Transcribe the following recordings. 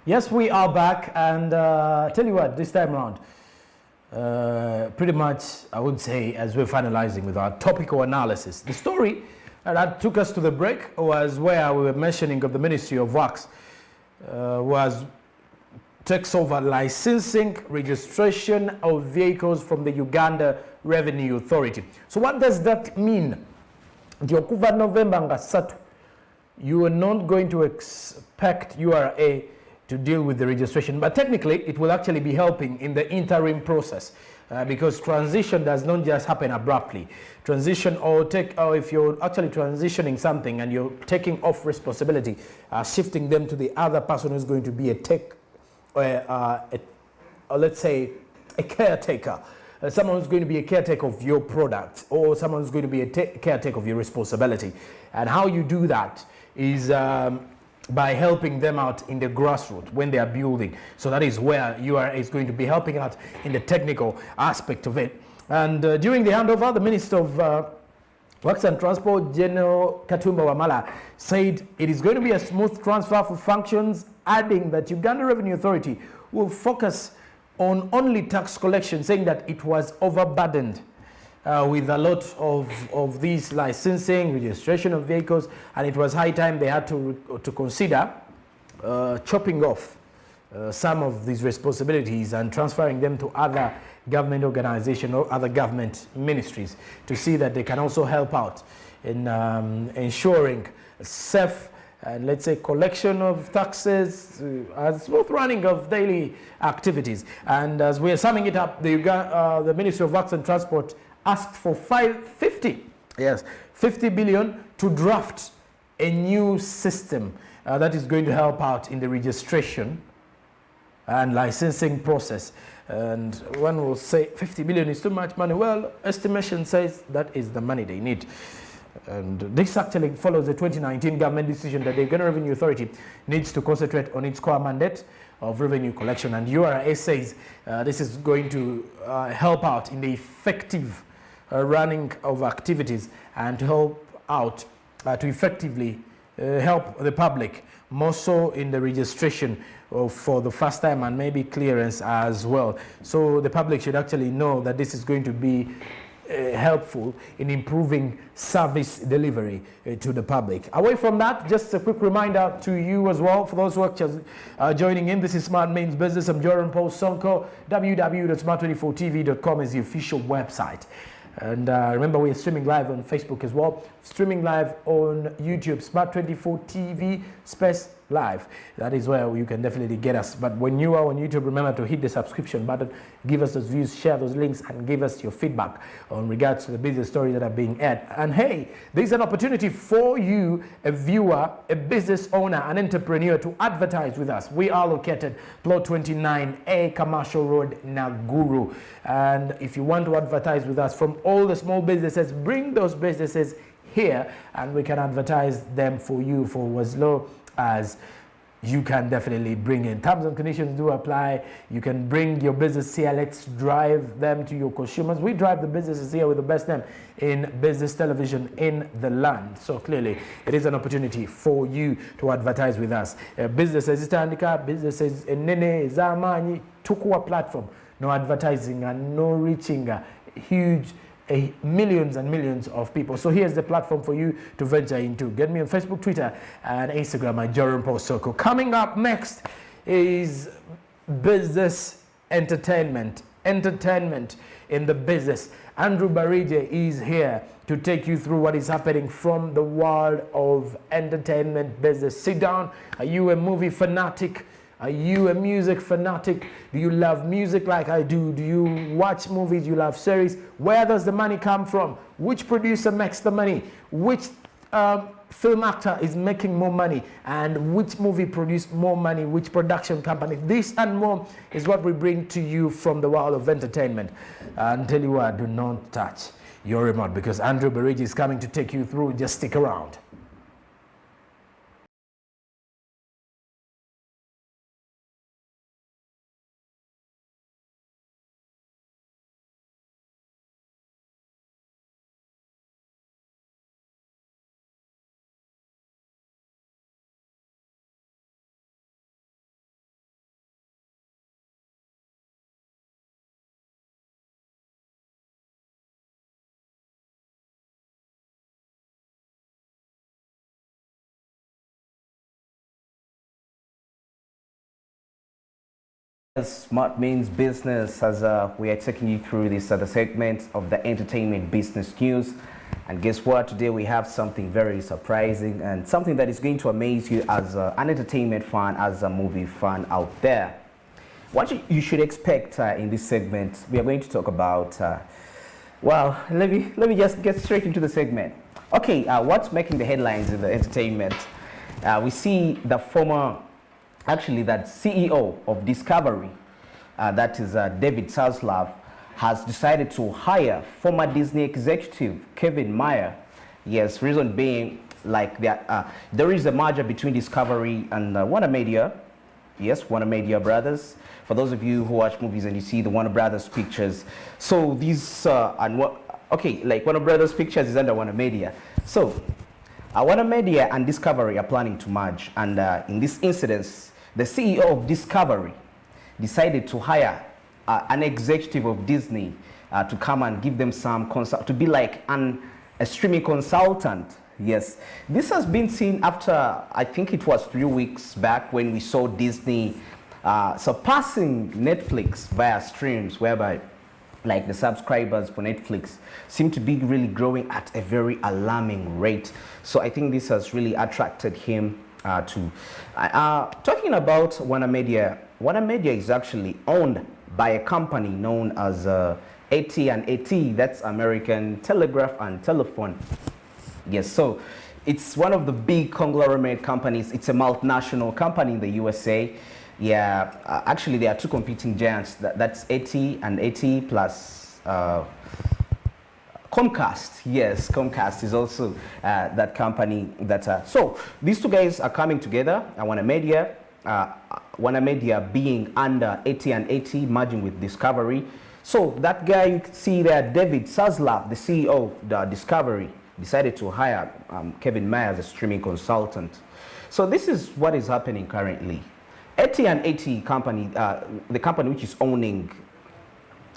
Yes, we are back, and tell you what, this time around, pretty much, I would say, as we're finalizing with our topical analysis, the story that took us to the break was where we were mentioning of the Ministry of Works takes over licensing, registration of vehicles from the Uganda Revenue Authority. So what does that mean? Okuva November nga 3, you are not going to expect URA to deal with the registration, but technically it will actually be helping in the interim process because transition does not just happen abruptly. Transition or if you're actually transitioning something and you're taking off responsibility, shifting them to the other person who's going to be let's say a caretaker. Someone who's going to be a caretaker of your product, or someone who's going to be a caretaker of your responsibility. And how you do that is by helping them out in the grassroots when they are building. So that is where URA is going to be helping out in the technical aspect of it. And during the handover, the Minister of Works and Transport, General Katumba Wamala, said it is going to be a smooth transfer for functions, adding that Uganda Revenue Authority will focus on only tax collection, saying that it was overburdened with a lot of these licensing, registration of vehicles, and it was high time they had to consider chopping off some of these responsibilities and transferring them to other government organizations or other government ministries to see that they can also help out in ensuring safe and let's say collection of taxes, smooth running of daily activities. And as we are summing it up, the Ministry of Works and Transport asked for 50 billion to draft a new system that is going to help out in the registration and licensing process. And one will say 50 billion is too much money. Well, estimation says that is the money they need. And this actually follows the 2019 government decision that the Uganda Revenue Authority needs to concentrate on its core mandate of revenue collection. And URA says this is going to help out in the effective running of activities and to help out to effectively help the public, more so in the registration for the first time and maybe clearance as well. So the public should actually know that this is going to be helpful in improving service delivery to the public. Away from that, just a quick reminder to you as well, for those who are just joining in, this is Smart Means Business. I'm Joran Paul Sonko. www.smart24tv.com is the official website. And remember, we are streaming live on Facebook as well, streaming live on YouTube, Smart24 TV space live. That is where you can definitely get us. But when you are on YouTube, remember to hit the subscription button, give us those views, share those links, and give us your feedback on regards to the business stories that are being aired. And hey, there's an opportunity for you, a viewer, a business owner, an entrepreneur, to advertise with us. We are located Plot 29A, Commercial Road, Naguru. And if you want to advertise with us from all the small businesses, bring those businesses here and we can advertise them for you for as low as you can definitely bring in. Terms and conditions do apply. You can bring your business here. Let's drive them to your consumers. We drive the businesses here with the best name in business television in the land. So clearly, it is an opportunity for you to advertise with us. Businesses Itandika, businesses Nene, Zamani, Tukua platform. No advertising and no reaching huge millions and millions of people. So here's the platform for you to venture into. Get me on Facebook, Twitter, and Instagram at Joran Paul Soko. Coming up next is business entertainment. Entertainment in the business. Andrew Barije is here to take you through what is happening from the world of entertainment business. Sit down. Are you a movie fanatic? Are you a music fanatic? Do you love music like I do? Do you watch movies? You love series? Where does the money come from? Which producer makes the money? Which film actor is making more money? And which movie produced more money? Which production company? This and more is what we bring to you from the world of entertainment. And tell you what, do not touch your remote because Andrew Barigi is coming to take you through. Just stick around. Smart means business, as we are taking you through this other segment of the entertainment business news. And guess what? Today we have something very surprising and something that is going to amaze you as an entertainment fan, as a movie fan out there. What you should expect in this segment, we are going to talk about. Well, let me just get straight into the segment. Okay, what's making the headlines in the entertainment? We see the former. Actually, that CEO of Discovery, that is David Zaslav, has decided to hire former Disney executive Kevin Mayer. Yes, reason being, like that, there is a merger between Discovery and Warner Media. Yes, Warner Media Brothers. For those of you who watch movies and you see the Warner Brothers pictures, so these like Warner Brothers pictures is under Warner Media. So Warner Media and Discovery are planning to merge, and in this incident, the CEO of Discovery decided to hire an executive of Disney to come and give them some to be like a streaming consultant. Yes, this has been seen after, I think it was 3 weeks back, when we saw Disney surpassing Netflix via streams, whereby like the subscribers for Netflix seem to be really growing at a very alarming rate. So I think this has really attracted him talking about Warner Media. Warner Media is actually owned by a company known as AT&T, that's American Telegraph and Telephone. Yes, so it's one of the big conglomerate companies. It's a multinational company in the USA. Yeah, actually there are two competing giants. That's AT&T plus Comcast. Yes, Comcast is also that company. So these two guys are coming together. Warner Media being under AT&T, merging with Discovery. So that guy you can see there, David Zaslav, the CEO of the Discovery, decided to hire Kevin Mayer as a streaming consultant. So this is what is happening currently. AT&T company, the company which is owning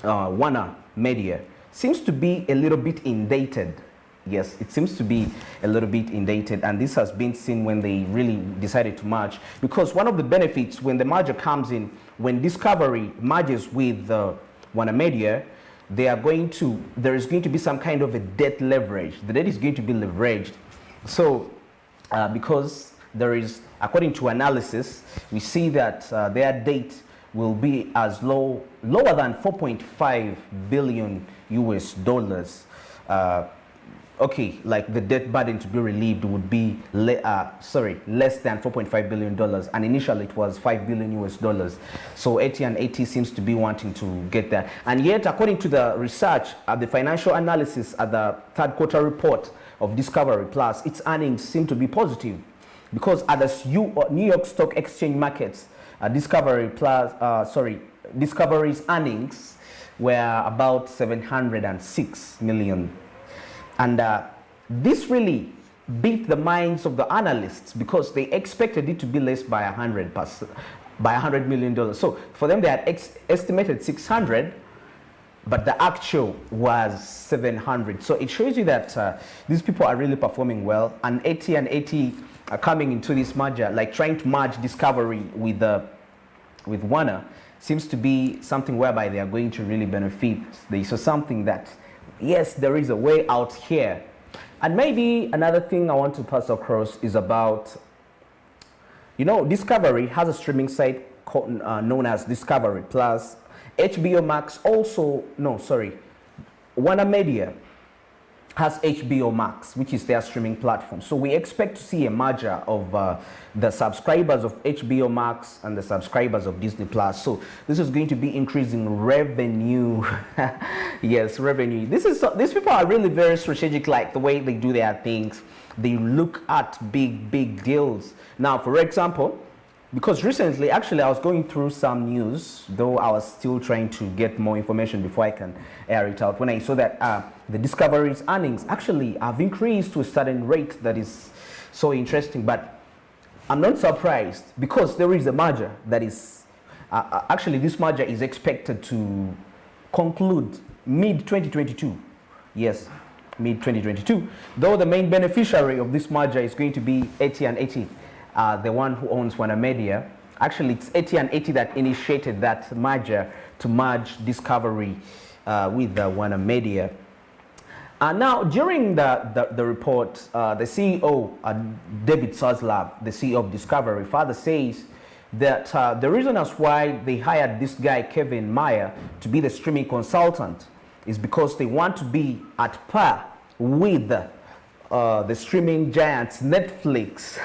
Warner Media, seems to be a little bit inundated. Yes, it seems to be a little bit inundated, and this has been seen when they really decided to merge, because one of the benefits when the merger comes in, when Discovery merges with Warner Media, there is going to be some kind of a debt leverage. The debt is going to be leveraged. So because there is, according to analysis, we see that their debt will be as lower than 4.5 billion US dollars. Okay, like the debt burden to be relieved would be less than 4.5 billion dollars, and initially it was 5 billion US dollars. So AT&T seems to be wanting to get that, and yet according to the research, the financial analysis at the third quarter report of Discovery Plus, its earnings seem to be positive, because at the New York Stock Exchange markets, Discovery's earnings were about 706 million. And this really beat the minds of the analysts, because they expected it to be less by $100 million. So for them, they had estimated 600, but the actual was 700. So it shows you that these people are really performing well, and AT&T are coming into this merger, like trying to merge Discovery with Warner, seems to be something whereby they are going to really benefit. They saw something that, yes, there is a way out here. And maybe another thing I want to pass across is about, Discovery has a streaming site known as Discovery Plus. HBO Max Warner Media has HBO Max, which is their streaming platform. So we expect to see a merger of the subscribers of HBO Max and the subscribers of Disney Plus. So this is going to be increasing revenue. Yes, revenue. These people are really very strategic, like the way they do their things. They look at big deals. Now, for example, because recently, actually, I was going through some news, though I was still trying to get more information before I can air it out, when I saw that the Discovery's earnings actually have increased to a certain rate that is so interesting. But I'm not surprised, because there is a merger that is, actually this merger is expected to conclude mid-2022. Yes, mid-2022. Though the main beneficiary of this merger is going to be AT&T. The one who owns Warner Media. Actually, it's AT&T that initiated that merger to merge Discovery with Warner Media. Now, during the report, the CEO, David Zaslav, the CEO of Discovery, further says that the reason as why they hired this guy, Kevin Mayer, to be the streaming consultant is because they want to be at par with the streaming giants, Netflix.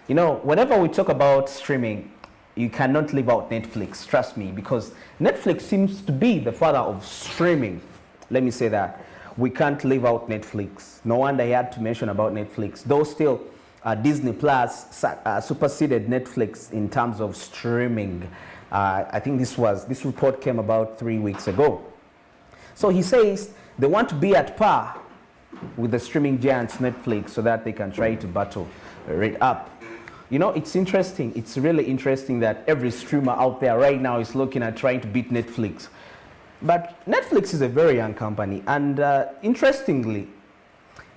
You know, whenever we talk about streaming, you cannot leave out Netflix, trust me, because Netflix seems to be the father of streaming. Let me say that. We can't leave out Netflix. No wonder he had to mention about Netflix. Though still, Disney Plus superseded Netflix in terms of streaming. I think this report came about 3 weeks ago. So he says they want to be at par with the streaming giants Netflix so that they can try to battle it up. You know, it's interesting. It's really interesting that every streamer out there right now is looking at trying to beat Netflix. But Netflix is a very young company, and interestingly,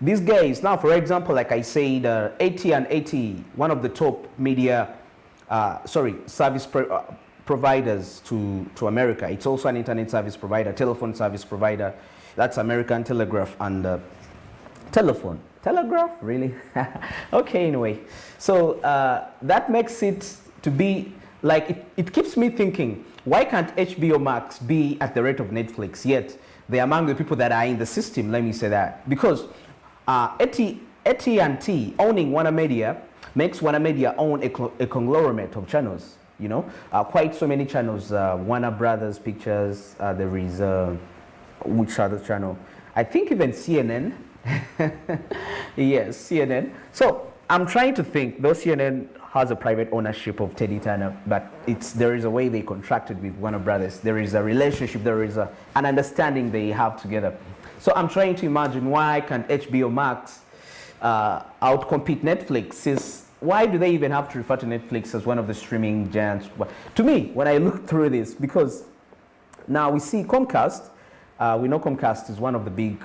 these guys now, for example, like I said, AT&T, one of the top media, service providers to America. It's also an internet service provider, telephone service provider. That's American Telegraph and telephone. Telegraph, really? Okay, anyway. So that makes it to be like, it keeps me thinking, why can't HBO Max be at the rate of Netflix, yet they're among the people that are in the system, let me say that. Because AT&T owning Warner Media makes Warner Media own a conglomerate of channels, you know. Quite so many channels, Warner Brothers Pictures, there is, which other channel? I think even CNN. Yes, CNN. So I'm trying to think, though CNN has a private ownership of Teddy Turner, but there is a way they contracted with Warner Brothers. There is a relationship, there is an understanding they have together. So I'm trying to imagine, why can't HBO Max outcompete Netflix? Why do they even have to refer to Netflix as one of the streaming giants? To me, when I look through this, because now we see Comcast, we know Comcast is one of the big,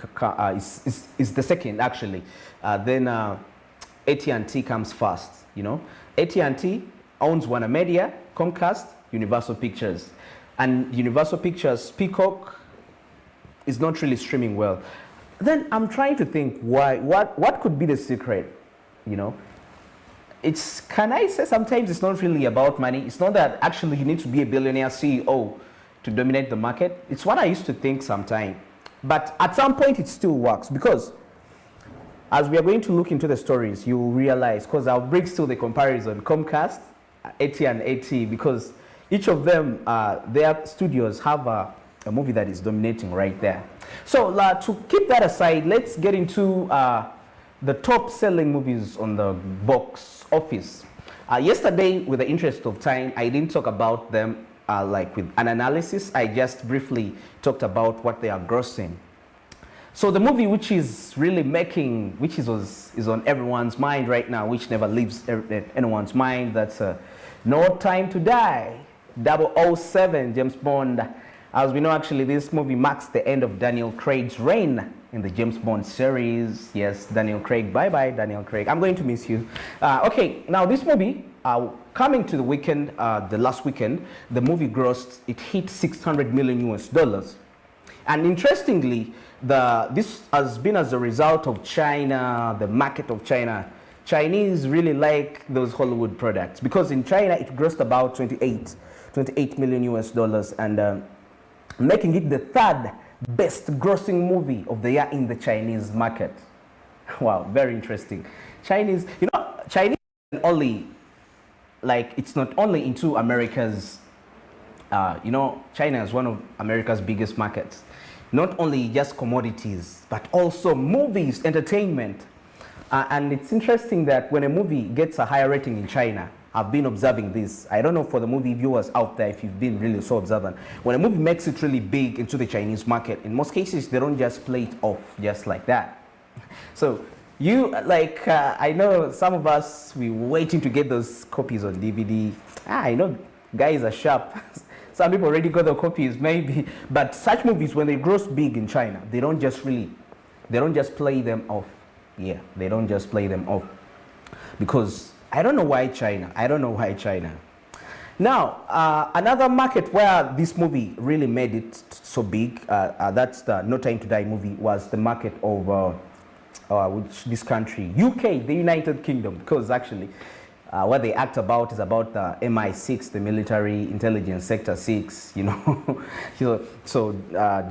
is the second actually. Then AT&T comes first, you know. AT&T owns Warner Media, Comcast, Universal Pictures. And Universal Pictures, Peacock, is not really streaming well. Then I'm trying to think, why, what could be the secret, you know? Can I say sometimes it's not really about money. It's not that actually you need to be a billionaire CEO to dominate the market. It's what I used to think sometimes. But at some point it still works, because as we are going to look into the stories, you will realize, because I'll bring still the comparison, Comcast, AT&T, because each of them, their studios have a movie that is dominating right there. So to keep that aside, let's get into the top selling movies on the box office. Yesterday, with the interest of time, I didn't talk about them like with an analysis. I just briefly talked about what they are grossing. So the movie which is really making, which is on everyone's mind right now, which never leaves anyone's mind, that's No Time to Die, 007, James Bond. As we know, actually, this movie marks the end of Daniel Craig's reign in the James Bond series. Yes, Daniel Craig, bye-bye, Daniel Craig. I'm going to miss you. Okay, now this movie, coming to the weekend, the last weekend, the movie grossed, it hit $600 million US. And interestingly, this has been as a result of China, the market of China. Chinese really like those Hollywood products, because in China it grossed about 28 million US, and making it the third best grossing movie of the year in the Chinese market. Wow, very interesting. Chinese, you know, Chinese only, like, it's not only into America's, you know, China is one of America's biggest markets. Not only just commodities, but also movies, entertainment. And it's interesting that when a movie gets a higher rating in China, I've been observing this. I don't know for the movie viewers out there if you've been really so observant. When a movie makes it really big into the Chinese market, in most cases, they don't just play it off just like that. So you, like, I know some of us, we're waiting to get those copies on DVD. I know guys are sharp. Some people already got the copies, maybe. But such movies, when they gross big in China, they don't just play them off. Yeah, they don't just play them off. Because I don't know why China. Now, another market where this movie really made it so big, that's the No Time to Die movie, was the market of which this country, UK, the United Kingdom, because actually what they act about is about the MI6, the military intelligence sector 6, you know. so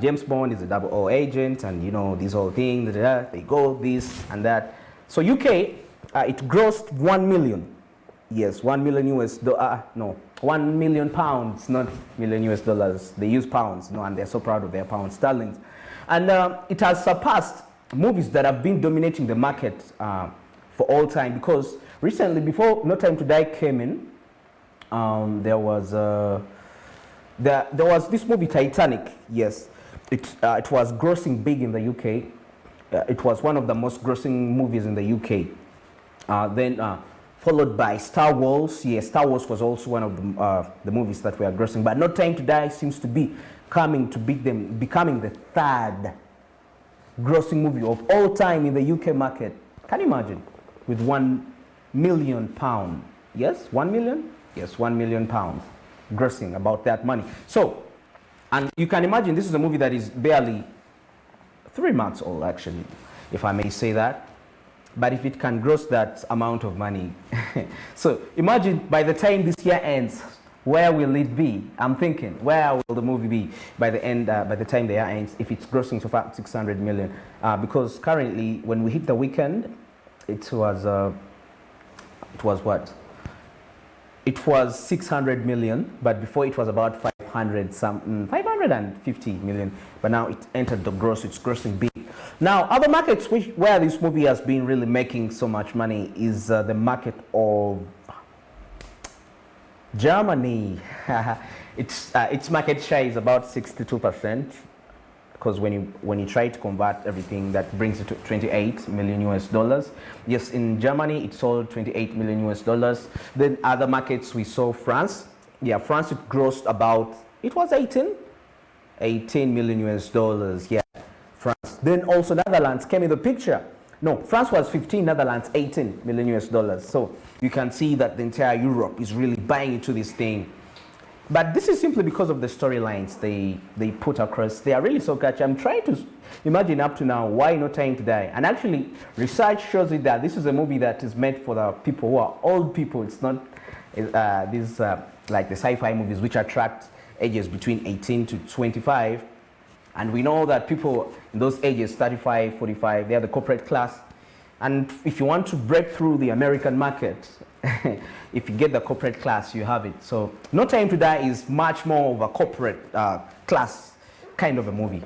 James Bond is a 00 agent, and you know, this whole thing, they go this and that. So UK, it grossed 1 million. Yes, 1 million US no, 1 million pounds, not million US dollars. They use pounds, no, and they're so proud of their pound sterling. And it has surpassed movies that have been dominating the market for all time, because recently, before No Time to Die came in, there was this movie Titanic. Yes, it was grossing big in the UK. It was one of the most grossing movies in the UK. Then followed by Star Wars. Yes, Star Wars was also one of the movies that were grossing. But No Time to Die seems to be coming to beat them, becoming the third grossing movie of all time in the UK market. Can you imagine? With £1 million. Yes, 1 million? Yes, £1 million grossing about that money. So, and you can imagine this is a movie that is barely 3 months old, actually, if I may say that. But if it can gross that amount of money, so imagine by the time this year ends, where will it be? I'm thinking, where will the movie be by the end, by the time the year ends, if it's grossing so far 600 million? Because currently, when we hit the weekend, it was what? It was 600 million, but before it was about 550 million. But now it entered the gross, it's grossing big. Now, other markets where this movie has been really making so much money is the market of Germany. Its market share is about 62%, because when you try to convert everything, that brings it to 28 million US dollars. Yes, in Germany it sold 28 million US dollars. Then other markets, we saw France. Yeah, France, it grossed about, it was 18 million US dollars. Yeah, France. Then also Netherlands came in the picture. No, France was 15, Netherlands 18 million US dollars. So you can see that the entire Europe is really buying into this thing. But this is simply because of the storylines they put across. They are really so catchy. I'm trying to imagine up to now, why No Time to Die? And actually, research shows it that this is a movie that is meant for the people who are old people. It's not these like the sci-fi movies, which attract ages between 18 to 25. And we know that people in those ages, 35, 45, they are the corporate class. And if you want to break through the American market, if you get the corporate class, you have it. So No Time to Die is much more of a corporate class kind of a movie.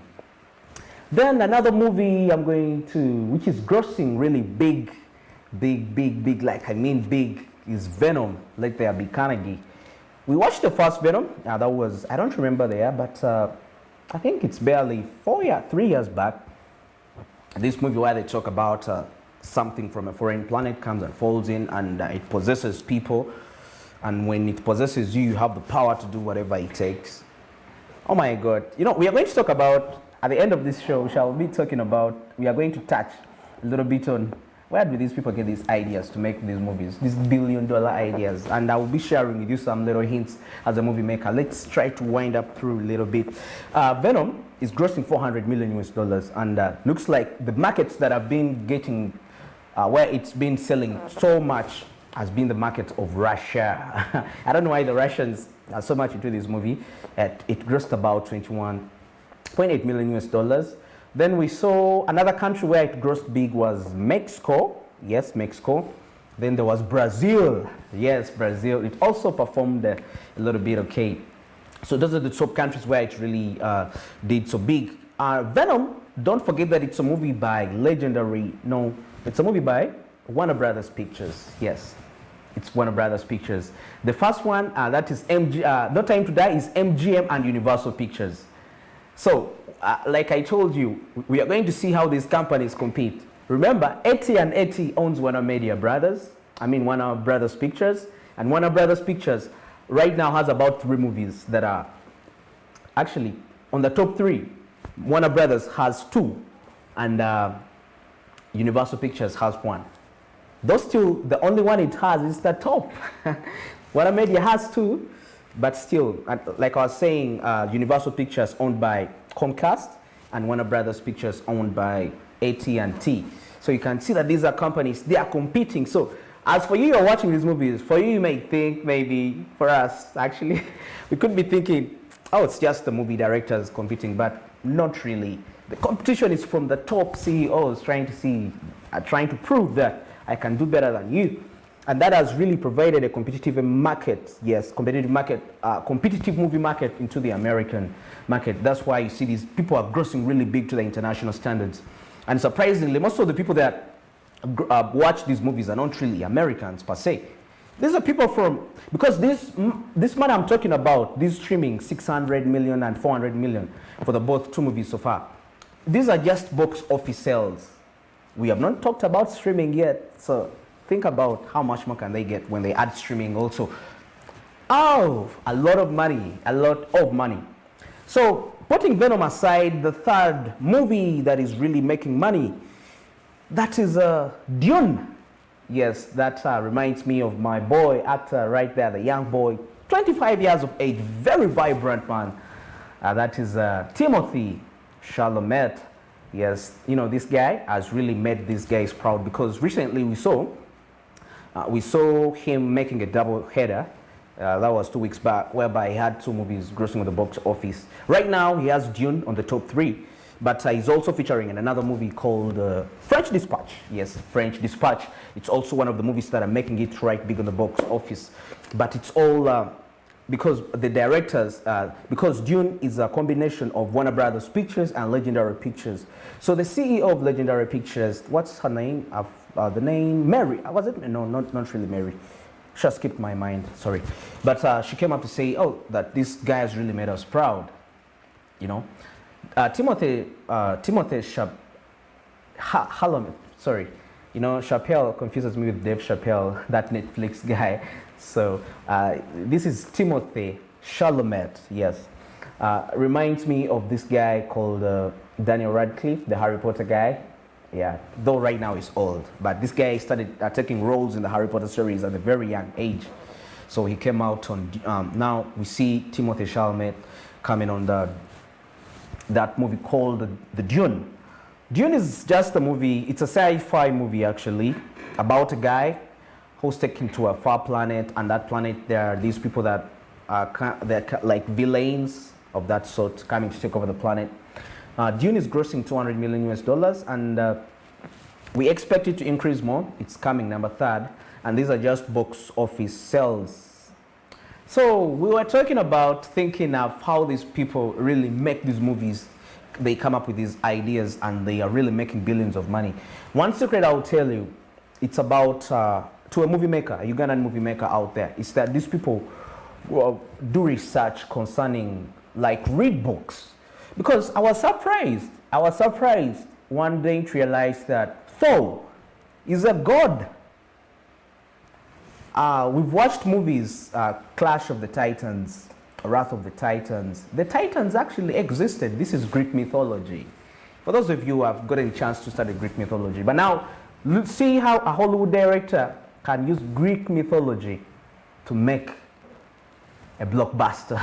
Then another movie I'm going to, which is grossing really big, like I mean big, is Venom, Let There Be Carnage. We watched the first Venom. That was, I don't remember the year, but I think it's barely 3 years back. This movie where they talk about something from a foreign planet comes and falls in, and it possesses people. And when it possesses you, you have the power to do whatever it takes. Oh my God. You know, we are going to talk about, at the end of this show, we are going to touch a little bit on where do these people get these ideas to make these movies, these billion-dollar ideas. And I will be sharing with you some little hints as a movie maker. Let's try to wind up through a little bit. Venom is grossing 400 million US dollars, and looks like the markets that have been getting, where it's been selling so much, has been the market of Russia. I don't know why the Russians are so much into this movie. It grossed about 21.8 million US dollars. Then we saw another country where it grossed big was Mexico. Yes, Mexico. Then there was Brazil. Yes, Brazil. It also performed a little bit okay. So those are the top countries where it really did so big. Venom, don't forget that it's a movie by it's a movie by Warner Brothers Pictures. Yes, it's Warner Brothers Pictures. The first one, that is No Time to Die, is MGM and Universal Pictures. So, like I told you, we are going to see how these companies compete. Remember, AT&T owns Warner Brothers Pictures, and Warner Brothers Pictures right now has about 3 movies that are actually on the top 3. Warner Brothers has 2, and Universal Pictures has 1. Those 2, the only one it has is the top. Warner Media has 2, But still, like I was saying, Universal Pictures owned by Comcast and Warner Brothers Pictures owned by AT&T. So you can see that these are companies, they are competing. So as for you're watching these movies, for you may think maybe, for us actually, we could be thinking, oh, it's just the movie directors competing, but not really. The competition is from the top CEOs trying to prove that I can do better than you. And that has really provided a competitive market, yes, competitive movie market into the American market. That's why you see these people are grossing really big to the international standards. And surprisingly, most of the people that watch these movies are not really Americans per se. These are people from, because this man I'm talking about, this streaming 600 million and 400 million for the both two movies so far. These are just box office sales. We have not talked about streaming yet, so think about how much more can they get when they add streaming also. Oh, a lot of money, a lot of money. So putting Venom aside, the third movie that is really making money, that is Dune. Yes, that reminds me of my boy actor right there, the young boy, 25 years of age, very vibrant man. That is Timothy Chalamet. Yes, you know, this guy has really made these guys proud because recently we saw him making a double header. That was 2 weeks back, whereby he had two movies grossing at the box office. Right now, he has Dune on the top 3, but he's also featuring in another movie called French Dispatch. Yes, French Dispatch. It's also one of the movies that are making it right big on the box office. But it's all because the directors, because Dune is a combination of Warner Brothers Pictures and Legendary Pictures. So the CEO of Legendary Pictures, what's her name? The name Mary. Was it? No, not really Mary. She skipped my mind, sorry. But she came up to say, oh, that this guy has really made us proud, you know. Timothy Chalamet, sorry. You know, Chappelle confuses me with Dave Chappelle, that Netflix guy. So this is Timothy Chalamet, yes. Reminds me of this guy called Daniel Radcliffe, the Harry Potter guy. Yeah, though right now he's old, but this guy started taking roles in the Harry Potter series at a very young age. So he came out on, now we see Timothy Chalamet coming on that movie called the Dune. Dune is just a movie, it's a sci-fi movie actually, about a guy who's taken to a far planet, and that planet there are these people that they're like villains of that sort coming to take over the planet. Dune is grossing $200 million US, and we expect it to increase more. It's coming number 3rd, and these are just box office sales. So we were talking about thinking of how these people really make these movies. They come up with these ideas, and they are really making billions of money. One secret I will tell you, it's about to a movie maker, a Ugandan movie maker out there, is that these people do research concerning, like, read books. Because I was surprised one day to realize that Thor is a god. We've watched movies, Clash of the Titans, Wrath of the Titans. The Titans actually existed. This is Greek mythology. For those of you who have gotten a chance to study Greek mythology. But now, see how a Hollywood director can use Greek mythology to make a blockbuster.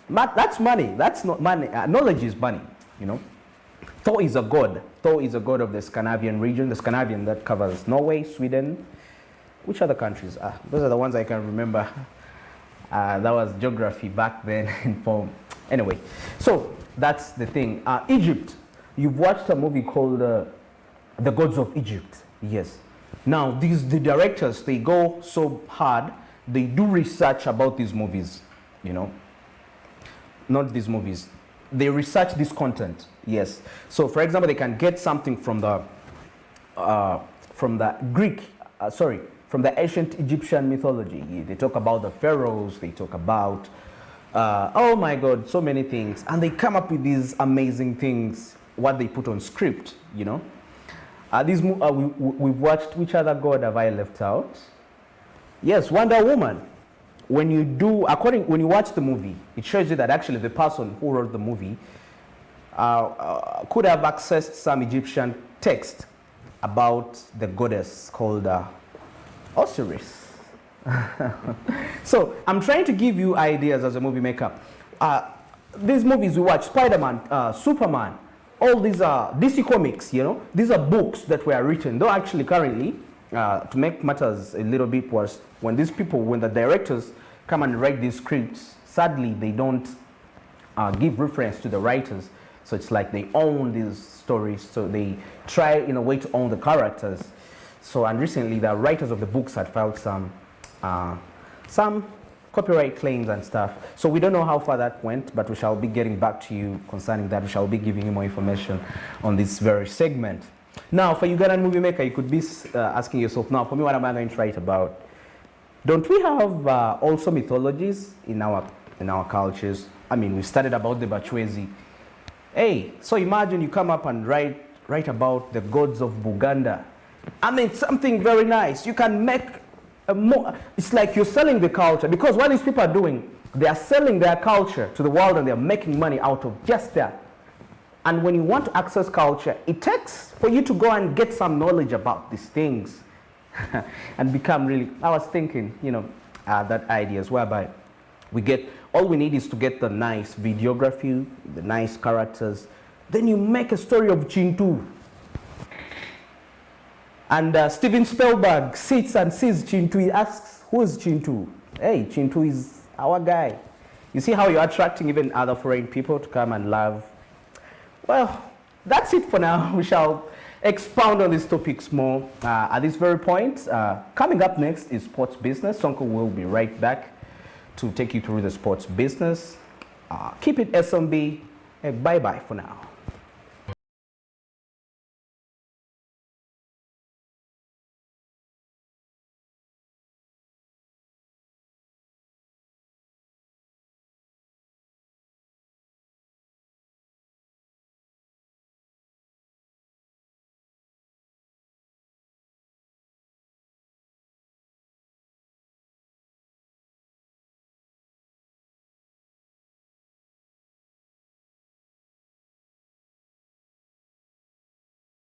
That's money. That's not money. Knowledge is money, you know. Thor is a god. Thor is a god of the Scandinavian region. The Scandinavian that covers Norway, Sweden. Which other countries? Those are the ones I can remember. That was geography back then. Anyway, so that's the thing. Egypt. You've watched a movie called The Gods of Egypt. Yes. Now, the directors, they go so hard. They do research about these movies, you know. Not these movies. They research this content. Yes. So, for example, they can get something from the ancient Egyptian mythology. They talk about the pharaohs. They talk about, oh my God, so many things, and they come up with these amazing things. What they put on script, you know. We've watched. Which other god have I left out? Yes, Wonder Woman. When you watch the movie, it shows you that actually the person who wrote the movie could have accessed some Egyptian text about the goddess called Osiris. So I'm trying to give you ideas as a movie maker. These movies we watch, Spider-Man, Superman, all these are DC Comics, you know. These are books that were written, though actually currently, to make matters a little bit worse, when the directors come and write these scripts, sadly they don't give reference to the writers. So it's like they own these stories, so they try in a way to own the characters. So, and recently the writers of the books had filed some copyright claims and stuff. So we don't know how far that went, but we shall be getting back to you concerning that. We shall be giving you more information on this very segment. Now, for Ugandan movie maker, you could be asking yourself, now, for me, what am I going to write about? Don't we have also mythologies in our cultures? I mean, we studied about the Bachwezi. Hey, so imagine you come up and write about the gods of Buganda. I mean, something very nice. You can make it's like you're selling the culture, because what these people are doing, they are selling their culture to the world and they're making money out of just that. And when you want to access culture, it takes for you to go and get some knowledge about these things and become really, I was thinking, you know, that ideas whereby all we need is to get the nice videography, the nice characters. Then you make a story of Chintu. And Steven Spielberg sits and sees Chintu. He asks, who is Chintu? Hey, Chintu is our guy. You see how you're attracting even other foreign people to come and love? Well, that's it for now. We shall expound on these topics more at this very point. Coming up next is sports business. Sonko will be right back to take you through the sports business. Keep it SMB. Hey, bye-bye for now.